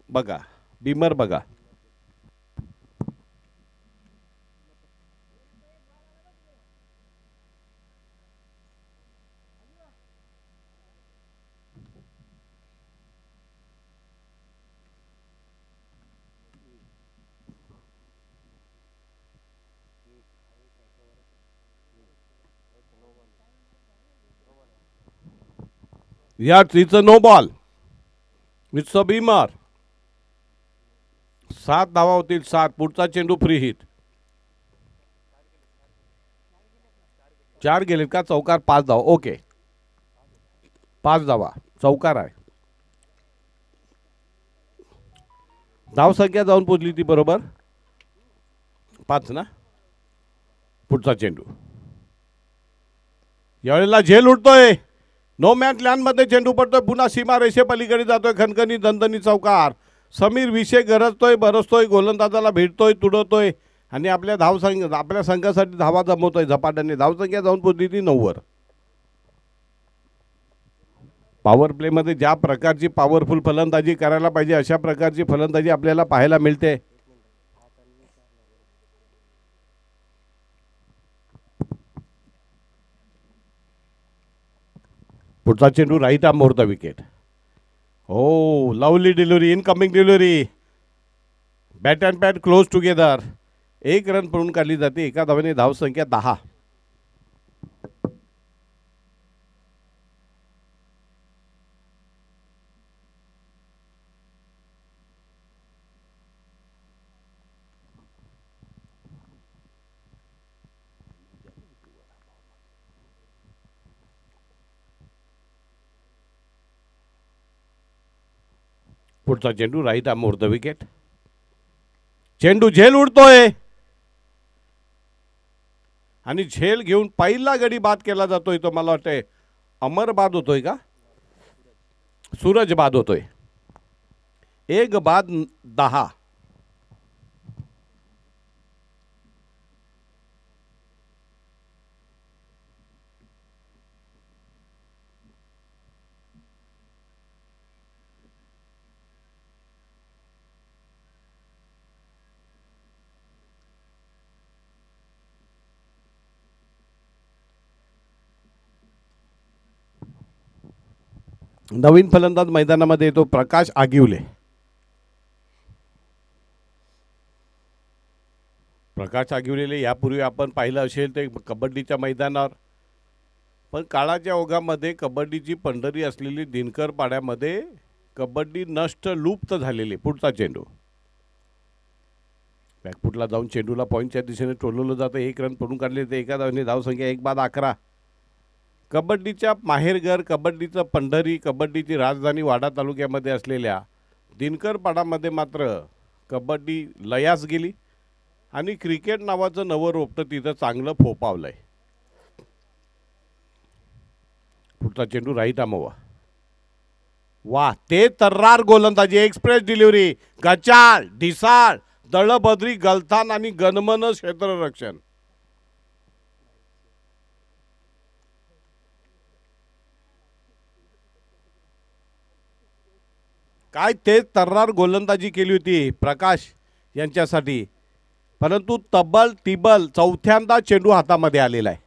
बघा बिमर बघा. It's a no ball. It's a beamer. 7 धावा होतील. 7. पुढचा चेंडू फ्री हिट. 4 गेलेत का? चौकार 5 धावा. ओके 5 धावा चौकार आहे. धाव संख्या जाऊन पोचली ती बरोबर 5 ना. पुढचा चेंडू यावेळेला झेल उडतोय. नो मॅन लँड मध्ये चेंडू पडतोय. पुन्हा सीमा रेषे पलीकडे जातोय. खणखणी दणदणी चौकार. समीर विषय गरजतोय बरसतोय. गोलंदाजाला भेटतोय तुडवतोय आणि आपल्या संघासाठी धावा जमवतोय झपाट्याने. धावसंख्या जाऊन पोचली ती 9 वर. पॉवर प्ले मध्ये ज्या प्रकारची पॉवरफुल फलंदाजी करायला पाहिजे अशा प्रकारची फलंदाजी आपल्याला पाहायला मिळते. पुढचा चेंडू right arm over the wicket. हो lovely delivery. Incoming delivery. Bat and pad close together. 1 run पळून काढली जाते. एका धावेने धावसंख्या 10. पुढचा चेंडू right arm over the wicket. चेंडू झेल उडतोय आणि झेल घेऊन पहिला गडी बाद केला जातोय. तो मला वाटतंय अमर बाद होतोय का सूरज बाद होतोय. 1 बाद 10. नवीन फलंदाज मैदानामध्ये येतो प्रकाश आगिवले. प्रकाश आगिवलेले यापूर्वी आपण पाहिलं असेल ते कबड्डीच्या मैदानावर. पण काळाच्या ओघामध्ये कबड्डीची पंढरी असलेली दिनकर पाड्यामध्ये कबड्डी नष्ट लुप्त झालेली. पुढचा चेंडू बॅकफुटला जाऊन चेंडूला पॉईंटच्या दिशेने टोलवलं जातं. 1 रन पडून काढले ते. एका धावेने धावसंख्या 1 बाद 11. कबड्डीच्या माहेरघर, कबड्डीचं पंढरी, कबड्डीची राजधानी वाडा तालुक्यामध्ये असलेल्या दिनकरपाडामध्ये मात्र कबड्डी लयास गेली आणि क्रिकेट नावाचं नवं रोपटं तिथं चांगलं फोपावलंय. पुढचा चेंडू राईट आमवा. वा ते तर्रार गोलंदाजी. Express delivery. गचाळ ढिसाळ दळबद्री गलथान आणि गणमन क्षेत्ररक्षण. काय ते तर्रार गोलंदाजी केली होती प्रकाश यांच्यासाठी. परंतु तब्बल तिब्बल 4थ्यांदा चेंडू हातामध्ये आलेला आहे.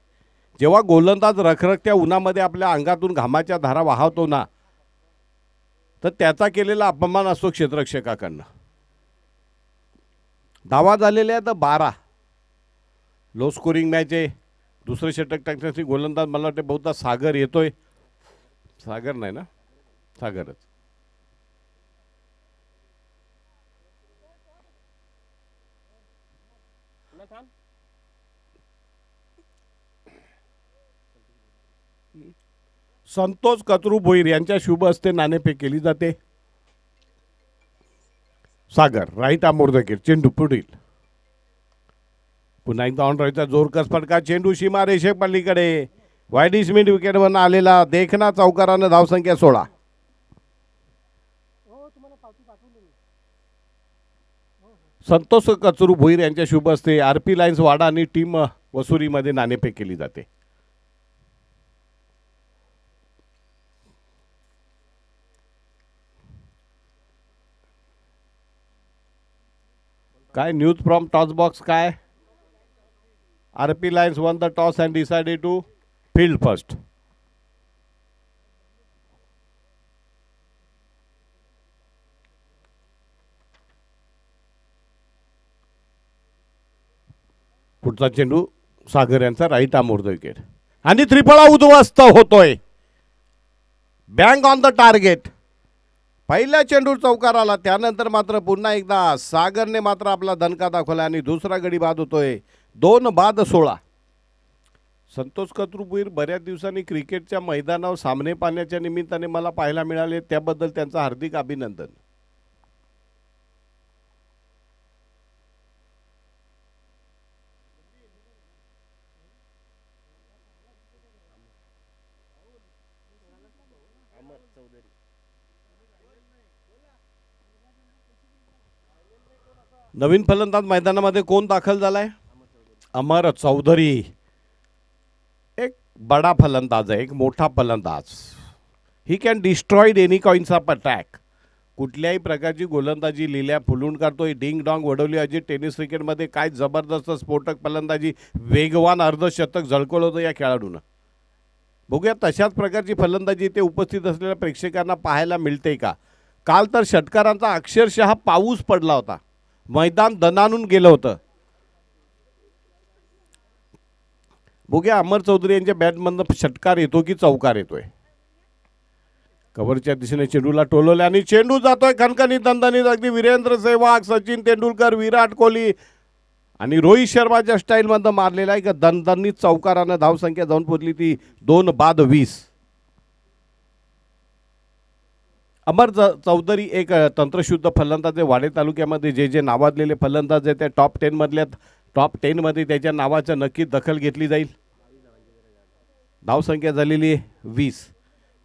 जेव्हा गोलंदाज रखरखत्या उन्हामध्ये आपल्या अंगातून घामाच्या धारा वाहवतो ना तर त्याचा केलेला अपमान असतो क्षेत्ररक्षकाकडनं. धावा झालेल्या आहेत 12. लो स्कोरिंग मॅच आहे. दुसरे षटक टाकण्यासाठी गोलंदाज मला वाटते बहुधा सागर येतोय. सागर नाही ना सागरच. संतोष कचरू भोईर यांच्या शुभ हस्ते नाणेफेक केली जाते. सागर राईट आमोर्धकीर चेंडू पुढील. पुन्हा एकदा ऑन राईटचा जोरकस फटका. चेंडू सीमा रेषे पलीकडे. वाईड मिड विकेटवर आलेला देखना चौकारानं धावसंख्या 16. संतोष कचरू भोईर यांच्या शुभ हस्ते आरपी लायन्स वाडा आणि टीम वसुरीमध्ये नाणेफेक केली जाते. काय न्यूज फ्रॉम टॉस बॉक्स काय. RP Lions won the toss and decided to field first. पुढचा चेंडू सागर यांचा राईट आमोर्ध विकेट आणि त्रिफळा उद्ध्वस्त होतोय. Bang on the target. पहिल्या चेंडू चौकार आला त्यानंतर मात्र पुन्हा एकदा सागरने मात्र आपला दणका दाखवला आणि दुसरा गडी बाद होतोय. 2 बाद 16. संतोष कतरुबीर बऱ्याच दिवसांनी क्रिकेटच्या मैदानावर सामने पाहण्याच्या निमित्ताने मला पाहायला मिळाले, त्याबद्दल त्यांचं हार्दिक अभिनंदन. नवीन फलंदाज मैदानामध्ये कोण दाखल झालाय. अमर चौधरी. एक बडा फलंदाज आहे, एक मोठा फलंदाज. He can destroyed any coins of attack. कुठल्याही प्रकारची गोलंदाजी लिहिल्या फुलून काढतोय. Ding dong Wadavali Ajit. Tennis क्रिकेटमध्ये काय जबरदस्त स्फोटक फलंदाजी, वेगवान अर्धशतक झळकवलं होतं या खेळाडूनं. बघूया तशाच प्रकारची फलंदाजी इथे उपस्थित असलेल्या प्रेक्षकांना पाहायला मिळते का. काल तर षटकारांचा अक्षरशः पाऊस पडला होता, मैदान दणानून गेलं होतं. बघूया अमर चौधरी यांच्या बॅटमधनं षटकार येतो की चौकार येतोय. कव्हरच्या दिशेने चेंडूला टोलवले आणि चेंडू जातोय खणखणीत दणदणीत. अगदी वीरेंद्र सेहवाग, सचिन तेंडुलकर, विराट कोहली आणि रोहित शर्माच्या स्टाईलमध्ये मारलेला एक दणदणीत चौकारानं धावसंख्या जाऊन पोचली ती 2 बाद 20. अमर चौधरी एक तंत्रशुद्ध फलंदाज आहे. वाडे तालुक्यामध्ये जे जे नावाजलेले फलंदाज आहेत त्या टॉप 10 मधल्या टॉप 10 मध्ये त्याच्या नावाचं नक्कीच दखल घेतली जाईल. धावसंख्या झालेली आहे 20.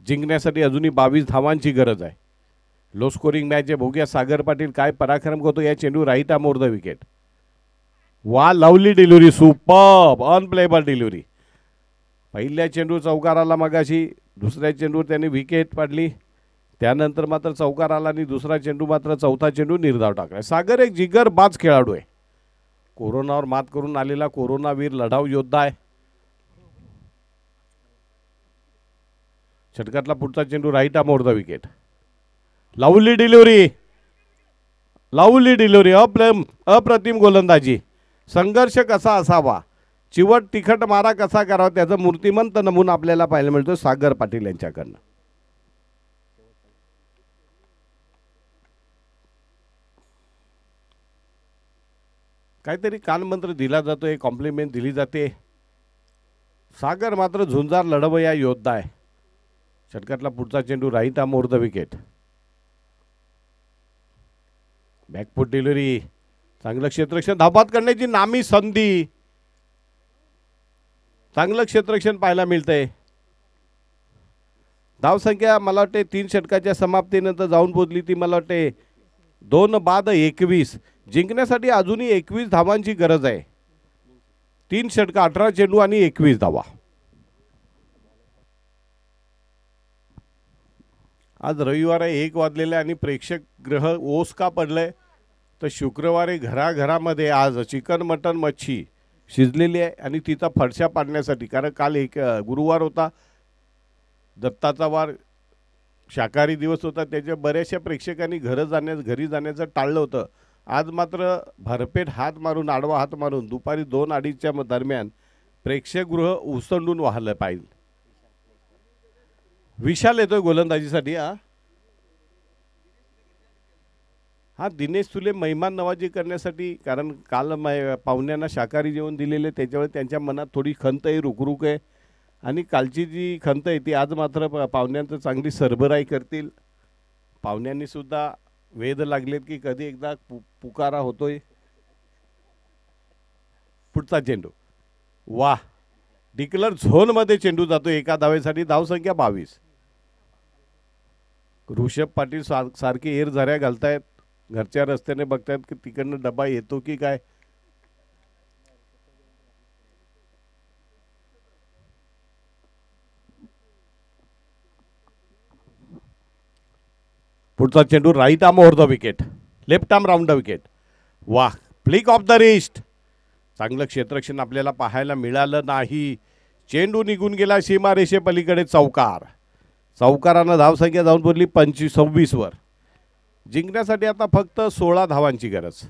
जिंकण्यासाठी अजूनही 22 धावांची गरज आहे. लो स्कोरिंग मॅच आहे. बघूया सागर पाटील काय पराक्रम करतो. या चेंडू राईट आमोर्ध विकेट. वा lovely delivery, superb unplayable delivery. पहिल्या चेंडू चौकार आला मगाशी, दुसऱ्या चेंडूवर त्याने विकेट पाडली, त्यानंतर मात्र चौकार आला आणि दुसरा चेंडू मात्र चौथा चेंडू निर्धाव टाकला. सागर एक जिगरबाज खेळाडू आहे. कोरोनावर मात करून आलेला कोरोनावीर लढाऊ योद्धा आहे. षटकातला पुढचा चेंडू right arm over the wicket. Lovely delivery, lovely delivery. अप्रतिम गोलंदाजी. संघर्ष कसा असावा, चिवट तिखट मारा कसा करावा, त्याचा मूर्तिमंत नमुना आपल्याला पाहायला मिळतो सागर पाटील यांच्याकडनं. काहीतरी कानमंत्र दिला जातोय, कॉम्प्लिमेंट दिली जाते. सागर मात्र झुंजार लढवया योद्धा आहे. षटकातला पुढचा चेंडू right arm over the wicket. Back foot delivery, चांगलं क्षेत्ररक्षण, धावबाद करण्याची नामी संधी. चांगलं क्षेत्ररक्षण पाहायला मिळतंय. धावसंख्या मला वाटते 3 षटकाच्या समाप्तीनंतर जाऊन पोहोचली ती मला वाटते 2 बाद 21. जिंकण्यासाठी अजूनही 21 धावांची गरज आहे. 3 षटका, 18 चेंडू आणि 21 धावा. आज रविवार आहे, 1 वाजलेले आणि प्रेक्षक ग्रह ओस का पडलंय तर शुक्रवारी घराघरामध्ये आज चिकन मटन मच्छी शिजलेली आहे आणि तिचा फडशा पाडण्यासाठी, कारण काल गुरुवार होता, दत्ताचा वार, शाकाहारी दिवस होता, त्याच्या बऱ्याचशा प्रेक्षकांनी घरी जाण्याचं टाळलं होतं. आज मात्र भरपेट हात मारून, आडवा हात मारून दुपारी 2-2:30च्या दरम्यान प्रेक्षकगृह उसंडून वाहलं पाहिजे. विशाल येतोय गोलंदाजीसाठी. हा दिनेश तुले महिमान नवाजी करण्यासाठी, कारण काल पाहुण्यांना शाकाहारी जेवण दिलेले, त्याच्यामुळे त्यांच्या मनात थोडी खंत आहे, रुकरुक आहे आणि कालची जी खंत आहे ती आज मात्र पाहुण्यांचं चांगली सरबराई करतील. पाहुण्यांनी सुद्धा वेध लागलेत की कधी एकदा पुकारा होतोय. पुढचा चेंडू वाह, डिक्लर झोनमध्ये चेंडू जातो. एका धावेसाठी धावसंख्या 22. ऋषभ पाटील सारखी एअर झऱ्या घालतायत, घरच्या रस्त्याने बघतायत की तिकडनं डबा येतो की काय. पुढचा चेंडू right arm over the wicket, left arm round the wicket. वाह, फ्लिक ऑफ द रिस्ट. चांगलं क्षेत्ररक्षण आपल्याला पाहायला मिळालं नाही. चेंडू निघून गेला सीमारेषे पलीकडे. चौकार. चौकारानं धावसंख्या जाऊन बोलली 26 वर. जिंकण्यासाठी आता फक्त 16 धावांची गरज.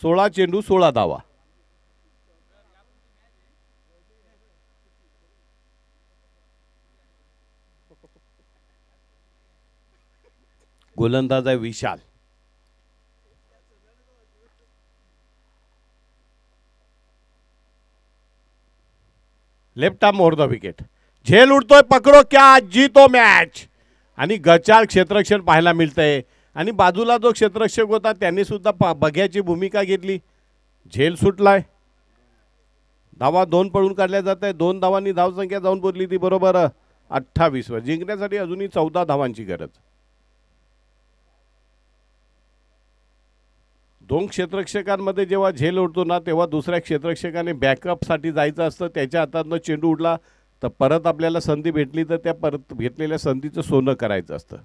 16 चेंडू 16 धावा. गोलंदाज आहे Vishal. Left arm over the wicket. झेल उडतोय, पकडो क्या जीतो मॅच. आणि गचाळ क्षेत्ररक्षण पाहायला मिळतंय. आणि बाजूला जो क्षेत्ररक्षक होता त्यांनी सुद्धा बघ्याची भूमिका घेतली. झेल सुटलाय. धावा 2 पळून काढल्या जात आहे. 2 धावांनी धावसंख्या जाऊन पोचली ती बरोबर 28 वर. जिंकण्यासाठी अजूनही 14 धावांची गरज. 2 क्षेत्ररक्षकांमध्ये जेव्हा झेल उडतो ना तेव्हा दुसऱ्या क्षेत्ररक्षकाने बॅकअपसाठी जायचं असतं. त्याच्या हातातनं चेंडू उडला तर परत आपल्याला संधी भेटली तर त्या परत घेतलेल्या संधीचं सोनं करायचं असतं.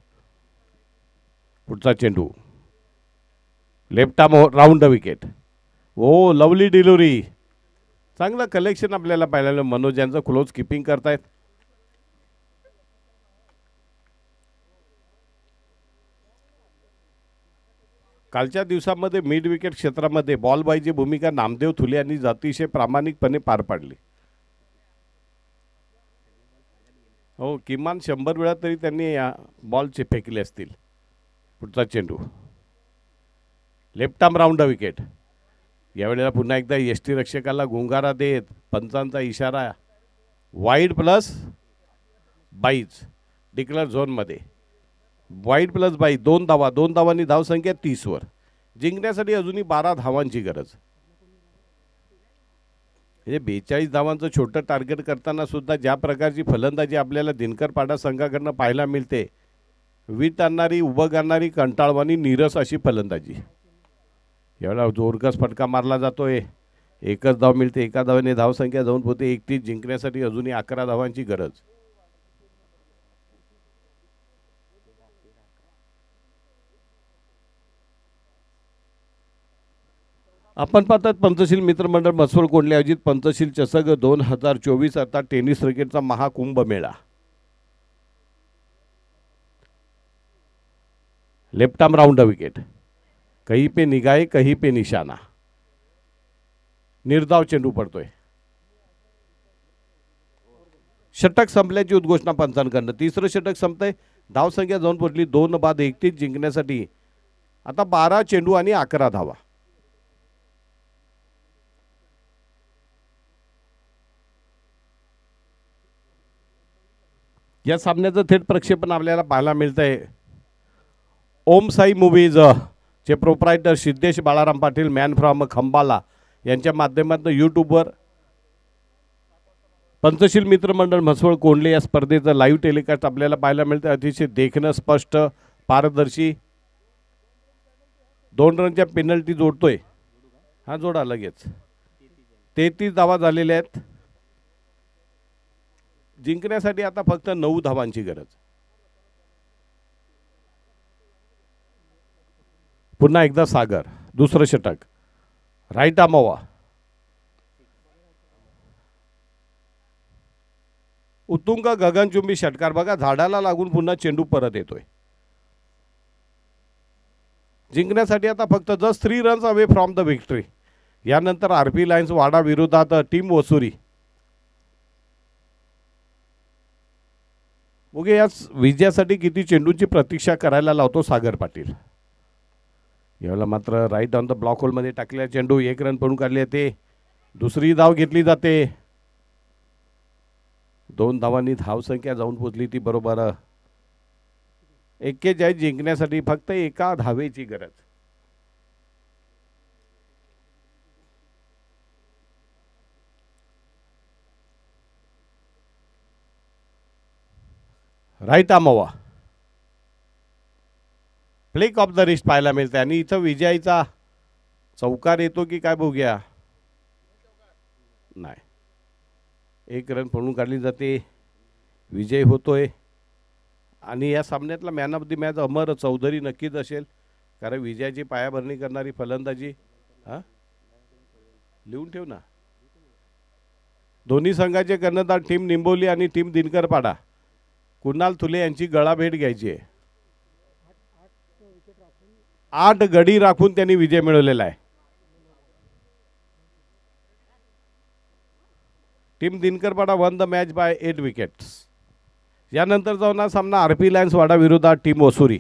पुढचा चेंडू left arm round the wicket. Oh lovely delivery. चांगलं कलेक्शन आपल्याला पाहायला. मनोज यांचं क्लोज किपिंग करतायत. कालच्या दिवसामध्ये मिड विकेट क्षेत्रामध्ये बॉल बॉयची भूमिका नामदेव थुले यांनी अतिशय प्रामाणिकपणे पार पाडली. हो, किमान 100 वेळा तरी त्यांनी या बॉलचे फेकले असतील. पुढचा चेंडू left arm round the wicket. यावेळेला पुन्हा एकदा यष्टी रक्षकाला गुंगारा देत पंचांचा इशारा. वाईड प्लस 22 डिक्लेअर झोनमध्ये. वाईड प्लस 22 2 धावा. 2 धावांनी धावसंख्या 30 वर. जिंकण्यासाठी अजूनही 12 धावांची गरज. म्हणजे 42 धावांचं छोटं टार्गेट करताना सुद्धा ज्या प्रकारची फलंदाजी आपल्याला दिनकरपाडा संघाकडनं पाहायला मिळते, वीट आणणारी, उभं करणारी, कंटाळवाणी, नीरस अशी फलंदाजी. एवढा जोरकस फटका मारला जातोय. एकच धाव मिळते. एका धावाने धावसंख्या जाऊन पोहते 31. जिंकण्यासाठी अजूनही 11 धावांची गरज. आपण पाहतात पंचशील मित्रमंडळ मसवड कोंडले आयोजित पंचशील चषक 2024 अर्थात टेनिस क्रिकेटचा महाकुंभ मेळा. Left arm round the wicket. कहीं पे निगाहे कहीं पे निशाना. निर्धाव चेंडू पडतोय. षटक संपल्याची उद्घोषणा पंचांकडनं. 3रं षटक संपतंय. धावसंख्या जाऊन पोचली 2 बाद 31. जिंकण्यासाठी आता 12 चेंडू आणि 11 धावा. या सामन्याचं थेट प्रक्षेपण आपल्याला पाहायला मिळतंय ओम साई मूवीज चे proprietor Siddhesh Balaram Patil man from Khambala यांच्या माध्यमातून यूट्यूबवर पंचशील मित्रमंडळ म्हसवड कोंडले या स्पर्धेचं लाईव्ह टेलिकास्ट आपल्याला पाहायला मिळतं. अतिशय देखणं स्पष्ट, पारदर्शी. 2 रनच्या पेनल्टी जोडतोय. हा जोडा लगेच. 33 धावा झालेल्या आहेत. जिंकण्यासाठी आता फक्त 9 धावांची गरज. पुन्हा एकदा सागर. 2रं षटक. Right arm over. उत्तुंग गगनचुंबी षटकार. बघा झाडाला लागून पुन्हा चेंडू परत येतोय. जिंकण्यासाठी आता फक्त just 3 runs away from the victory. यानंतर आरपी लायन्स वाडा विरोधात टीम वसुरी. उगे या विजयासाठी किती चेंडूंची प्रतीक्षा करायला लावतो सागर पाटील. यावेळेला मात्र राईट ऑन द ब्लॉक होलमध्ये टाकलेला चेंडू 1 रन पडून काढले ते. दुसरी धाव घेतली जाते. 2 धावांनी धावसंख्या जाऊन पोचली ती बरोबर 41 जिंकण्यासाठी फक्त एका धावेची गरज. राईट आमोवा फ्लिक ऑफ द रिस्ट पाहायला मिळते आणि इथं विजयाचा चौकार येतो की काय बघूया. नाही, 1 रन पळून काढली जाते. विजय होतोय आणि या सामन्यातला मॅन ऑफ द मॅच अमर चौधरी नक्कीच असेल, कारण विजयाची पायाभरणी करणारी फलंदाजी. हां, लिहून ठेव ना. दोन्ही संघाचे कर्णधार टीम निंबोली आणि टीम दिनकरपाडा कुणाल तुले यांची गळाभेट घ्यायची आहे. 8 गडी राखून त्यांनी विजय मिळवलेला आहे. Team Dinkarpada won the match by 8 wickets. यानंतर जाऊन सामना आरपी लायन्स वाडा विरोधात टीम ओसुरी.